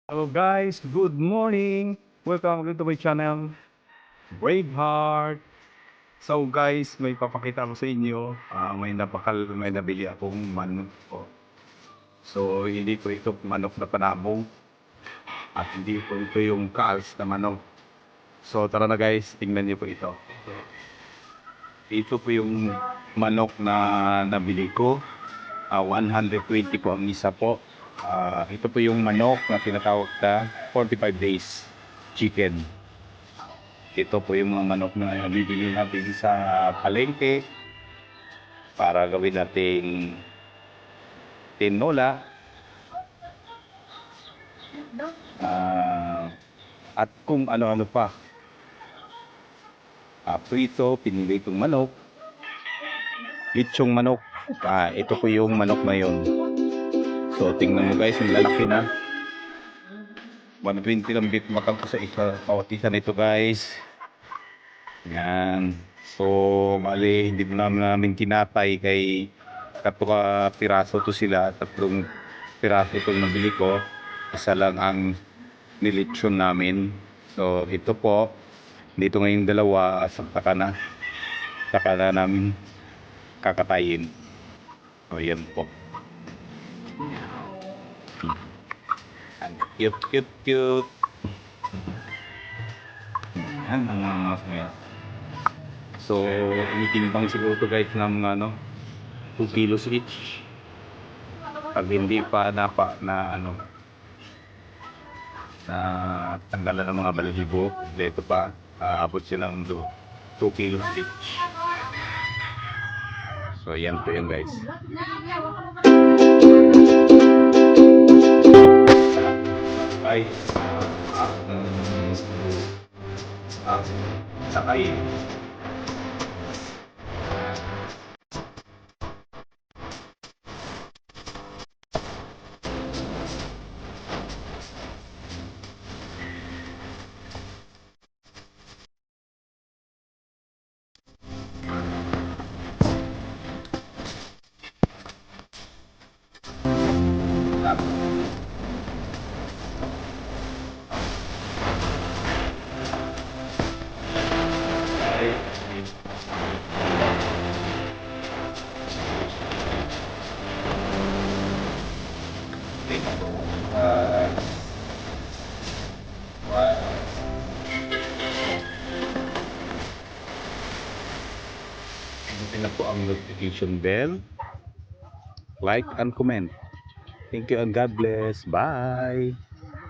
Hello guys, good morning! Welcome to my channel, Braveheart. So guys, may papakita ko sa inyo. May nabili akong manok po. So hindi ko ito manok na panabong. At hindi po ito yung kaals na manok. So tara na guys, tingnan niyo po ito. Ito po yung manok na nabili ko. 120 po ang isa po. Ito po yung manok na tinatawag na 45 days chicken. Ito po yung mga manok na bibili natin sa palengke para gawin nating tinola. At kung ano-ano pa. Prito, piniritong manok, litsong manok. Ito po yung manok na yun. So tingnan mo guys, yung lalaki na. 120 lang beef makang ko sa pawatisan nito guys. Yan. So mali, hindi mo namin tinatay kay katuka piraso to sila. 3 piraso itong nabili ko. Isa lang ang nilitsyon namin. So ito po, dito ngayong dalawa, saka na namin kakatayin. O yan po. Cute. Yan ang mga ngayon. So, tinitimbang siguro to guys ng 2 kilos each. Pag hindi pa na tanggalan ng mga balahibo, dito pa aabot siya ng 2 kilos each. So, yan po yun guys. Ay, sakay. Pindutin na po ang notification bell, like and comment. Thank you and God bless. Bye!